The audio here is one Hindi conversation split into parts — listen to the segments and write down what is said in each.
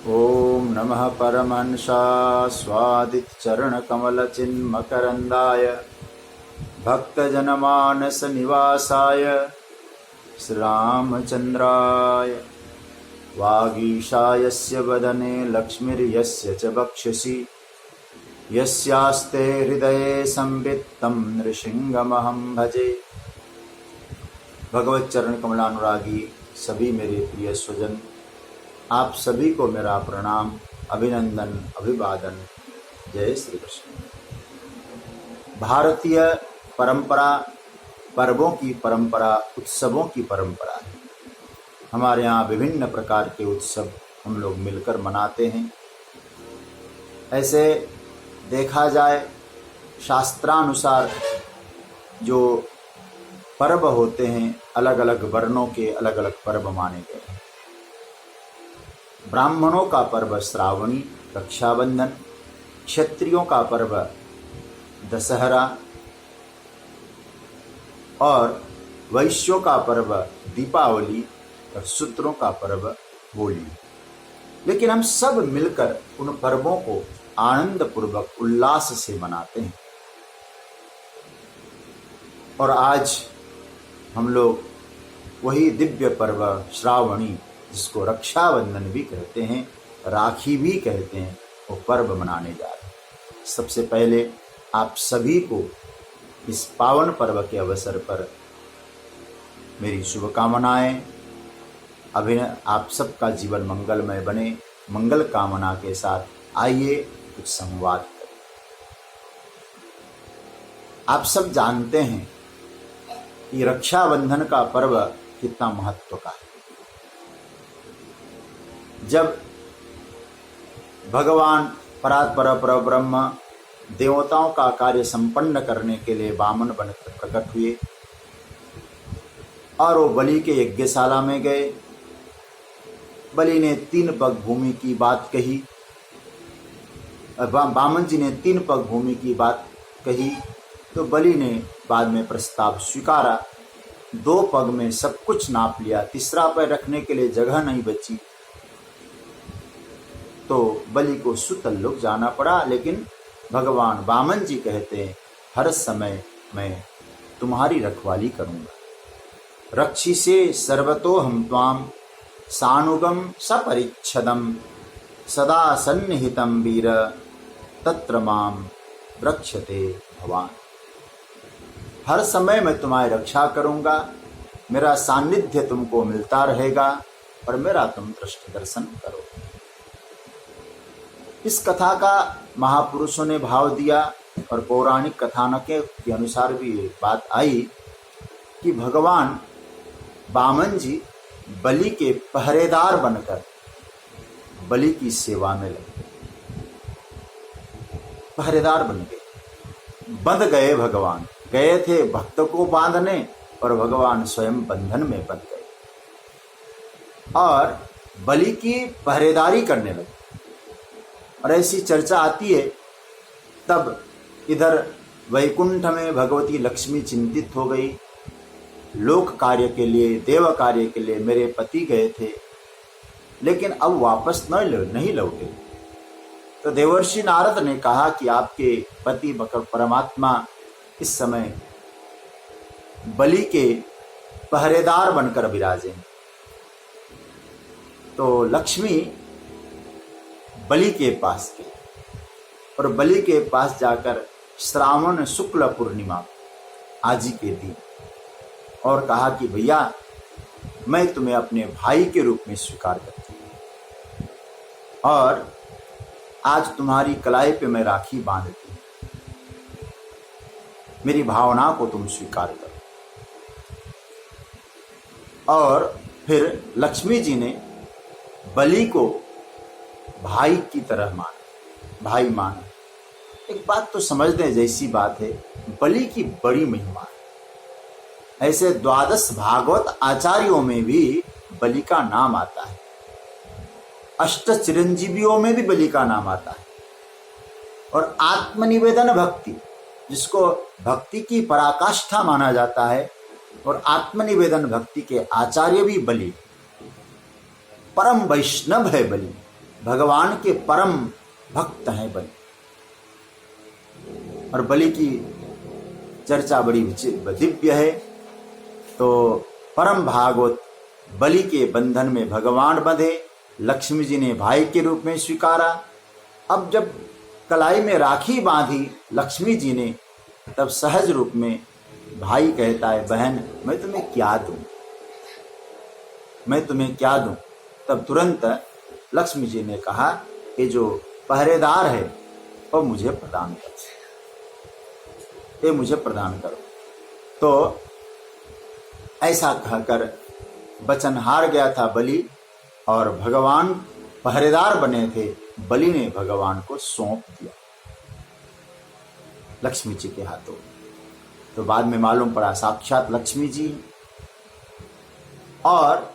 ओम नमः परमहंसास्वादितचरणकमलचिन्मकरन्दाय भक्तजनमानसनिवासाय श्रीरामचन्द्राय वागीशायस्य वदने लक्ष्मीर्यस्य च बक्षसि यस्यास्ते हृदये संवित्तं नृसिंहमहं भजे। भगवत चरण कमलानुरागी सभी मेरे प्रिय स्वजन, आप सभी को मेरा प्रणाम, अभिनंदन, अभिवादन। जय श्री कृष्ण। भारतीय परंपरा पर्वों की परंपरा, उत्सवों की परंपरा है। हमारे यहाँ विभिन्न प्रकार के उत्सव हम लोग मिलकर मनाते हैं। ऐसे देखा जाए शास्त्रानुसार जो पर्व होते हैं, अलग अलग वर्णों के अलग अलग पर्व माने गए हैं। ब्राह्मणों का पर्व श्रावणी रक्षाबंधन, क्षत्रियों का पर्व दशहरा और वैश्यों का पर्व दीपावली और शूद्रों का पर्व होली। लेकिन हम सब मिलकर उन पर्वों को आनंद पूर्वक उल्लास से मनाते हैं। और आज हम लोग वही दिव्य पर्व श्रावणी, जिसको रक्षाबंधन भी कहते हैं, राखी भी कहते हैं, वो पर्व मनाने जा रहे हैं। सबसे पहले आप सभी को इस पावन पर्व के अवसर पर मेरी शुभकामनाएं। आप सबका जीवन मंगलमय बने। मंगल कामना के साथ आइए कुछ संवाद करें। आप सब जानते हैं कि रक्षाबंधन का पर्व कितना महत्व का है। जब भगवान परात्पर परब्रह्म देवताओं का कार्य संपन्न करने के लिए वामन बनकर प्रकट हुए और वो बलि के यज्ञशाला में गए, बलि ने 3 पग भूमि की बात कही, वामन जी ने 3 पग भूमि की बात कही, तो बलि ने बाद में प्रस्ताव स्वीकारा। 2 पग में सब कुछ नाप लिया, तीसरा पैर रखने के लिए जगह नहीं बची, तो बलि को सुतल लोक जाना पड़ा। लेकिन भगवान वामन जी कहते हैं, हर समय मैं तुम्हारी रखवाली करूंगा। रक्षी से सर्वतो हम त्वाम सानुगम सपरिच्छदम सदा सन्निहितम वीर तत्र माम रक्षते भवान। हर समय मैं तुम्हारी रक्षा करूंगा, मेरा सानिध्य तुमको मिलता रहेगा और मेरा तुम दृष्टि दर्शन करो। इस कथा का महापुरुषों ने भाव दिया और पौराणिक कथानकों के अनुसार भी ये बात आई कि भगवान वामन जी बलि के पहरेदार बनकर बलि की सेवा में लगे, पहरेदार बन गए, बंध गए। भगवान गए थे भक्त को बांधने और भगवान स्वयं बंधन में बंध गए और बलि की पहरेदारी करने लगे। और ऐसी चर्चा आती है, तब इधर वैकुंठ में भगवती लक्ष्मी चिंतित हो गई। लोक कार्य के लिए, देव कार्य के लिए मेरे पति गए थे, लेकिन अब वापस नहीं लौटे। तो देवर्षि नारद ने कहा कि आपके पति परमात्मा इस समय बलि के पहरेदार बनकर विराजे। तो लक्ष्मी बलि के पास गई और बलि के पास जाकर श्रावण शुक्ल पूर्णिमा आज ही के दिन और कहा कि भैया, मैं तुम्हें अपने भाई के रूप में स्वीकार करती हूँ और आज तुम्हारी कलाई पे मैं राखी बांधती हूँ, मेरी भावना को तुम स्वीकार करो। और फिर लक्ष्मी जी ने बलि को भाई की तरह माना, भाई माना। एक बात तो समझ लें, जैसी बात है, बलि की बड़ी महिमा है। ऐसे 12 भागवत आचार्यों में भी बलि का नाम आता है, अष्ट चिरंजीवियों में भी बलि का नाम आता है। और आत्मनिवेदन भक्ति, जिसको भक्ति की पराकाष्ठा माना जाता है, और आत्मनिवेदन भक्ति के आचार्य भी बलि, परम वैष्णव है बलि। भगवान के परम भक्त हैं बलि। और बलि की चर्चा बड़ी दिव्य है। तो परम भागवत बलि के बंधन में भगवान बंधे, लक्ष्मी जी ने भाई के रूप में स्वीकारा। अब जब कलाई में राखी बांधी लक्ष्मी जी ने, तब सहज रूप में भाई कहता है, बहन मैं तुम्हें क्या दूं, मैं तुम्हें क्या दूं। तब तुरंत लक्ष्मी जी ने कहा, ये जो पहरेदार है वो मुझे प्रदान करो, ये मुझे प्रदान करो। तो ऐसा कहकर वचन हार गया था बलि, और भगवान पहरेदार बने थे। बलि ने भगवान को सौंप दिया लक्ष्मी जी के हाथों। तो बाद में मालूम पड़ा साक्षात लक्ष्मी जी, और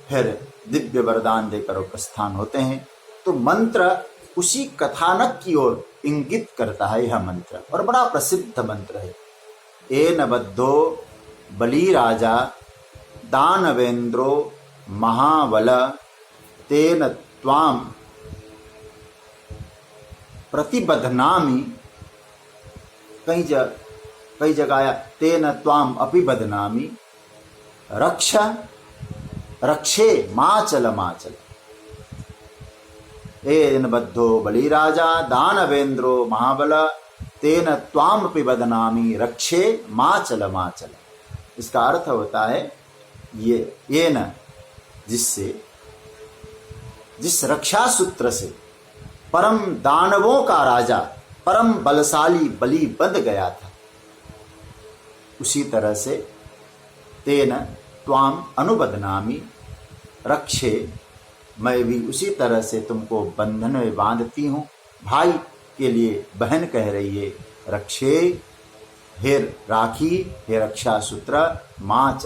फिर दिव्य वरदान देकर प्रस्थान होते हैं। तो मंत्र उसी कथानक की ओर इंगित करता है यह मंत्र, और बड़ा प्रसिद्ध मंत्र है। एन बद्धो बलि राजा दानवेंद्रो महाबल तेन त्वाम प्रतिबध्नामि। कई जगह आया तेन त्वाम अपि बध्नामि रक्ष रक्षे माचल माचल। एन बद्धो बलि राजा दानवेंद्रो महाबल तेन त्वाम अपि बध्नामि रक्षे माचल माचल। इसका अर्थ होता है ये न, जिस रक्षा सूत्र से परम दानवों का राजा परम बलशाली बलि बंध गया था, उसी तरह से तेन त्वाम अनुबध्नामि रक्षे, मैं भी उसी तरह से तुमको बंधन में बांधती हूँ। भाई के लिए बहन कह रही है, रक्षे हे राखी, हे रक्षा सूत्र, माँ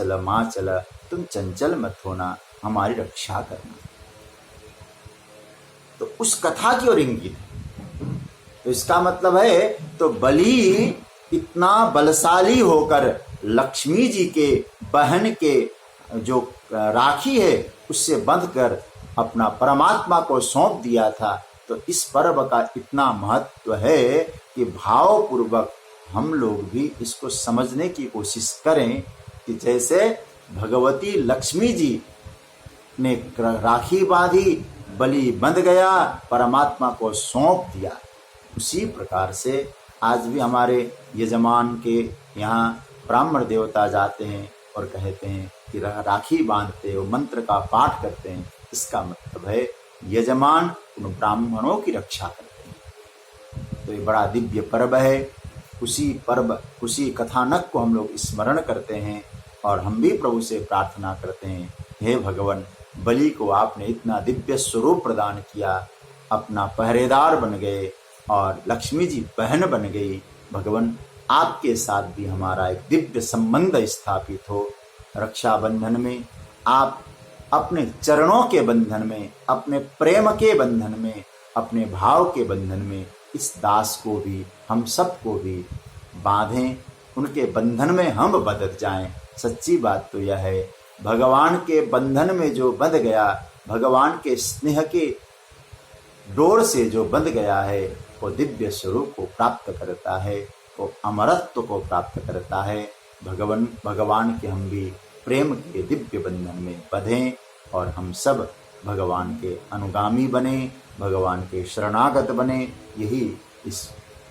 चल तुम चंचल मत होना, हमारी रक्षा करना। तो उस कथा की ओर इंगित है। तो इसका मतलब है, तो बलि इतना बलशाली होकर लक्ष्मी जी के बहन के जो राखी है उससे बंधकर अपना परमात्मा को सौंप दिया था। तो इस पर्व का इतना महत्व है कि भावपूर्वक हम लोग भी इसको समझने की कोशिश करें कि जैसे भगवती लक्ष्मी जी ने राखी बांधी, बलि बंध गया, परमात्मा को सौंप दिया, उसी प्रकार से आज भी हमारे यजमान के यहाँ ब्राह्मण देवता जाते हैं और कहते हैं कि राखी बांधते हो, मंत्र का पाठ करते हैं। इसका मतलब है यजमान उन ब्राह्मणों की रक्षा करते हैं। तो ये बड़ा दिव्य पर्व है। उसी पर्व, उसी कथानक को हम लोग स्मरण करते हैं और हम भी प्रभु से प्रार्थना करते हैं, हे भगवान, बलि को आपने इतना दिव्य स्वरूप प्रदान किया, अपना पहरेदार बन गए और लक्ष्मी जी बहन बन गई। भगवान आपके साथ भी हमारा एक दिव्य संबंध स्थापित हो। रक्षाबंधन में आप अपने चरणों के बंधन में, अपने प्रेम के बंधन में, अपने भाव के बंधन में इस दास को भी, हम सबको भी बांधें, उनके बंधन में हम बंध जाएं। सच्ची बात तो यह है, भगवान के बंधन में जो बंध गया, भगवान के स्नेह के डोर से जो बंध गया है, वो दिव्य स्वरूप को प्राप्त करता है, वो अमरत्व को प्राप्त करता है। भगवान के हम भी प्रेम के दिव्य बंधन में बंधें और हम सब भगवान के अनुगामी बने, भगवान के शरणागत बने। यही इस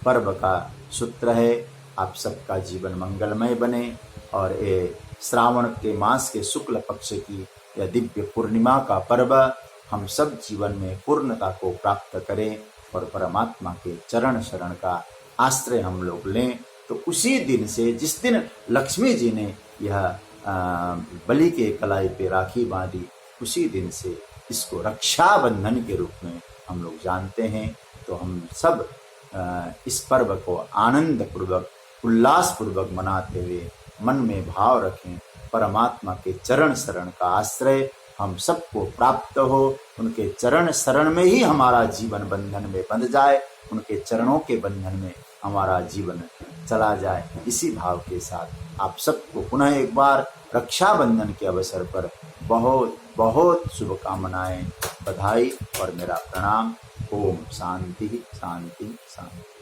पर्व का सूत्र है। आप सबका जीवन मंगलमय बने और ये श्रावण के मास के शुक्ल पक्ष की यह दिव्य पूर्णिमा का पर्व हम सब जीवन में पूर्णता को प्राप्त करें और परमात्मा के चरण शरण का आश्रय हम लोग लें। तो उसी दिन से, जिस दिन लक्ष्मी जी ने यह बलि के कलाई पे राखी बांधी, उसी दिन से इसको रक्षाबंधन के रूप में हम लोग जानते हैं। तो हम सब इस पर्व को आनंद पूर्वक, उल्लास पूर्वक मनाते हुए मन में भाव रखें, परमात्मा के चरण शरण का आश्रय हम सबको प्राप्त हो। उनके चरण शरण में ही हमारा जीवन बंधन में बंध जाए, उनके चरणों के बंधन में हमारा जीवन चला जाए। इसी भाव के साथ आप सबको पुनः एक बार रक्षाबंधन के अवसर पर बहुत बहुत शुभकामनाएं, बधाई और मेरा प्रणाम। ओम शांति शांति शांति।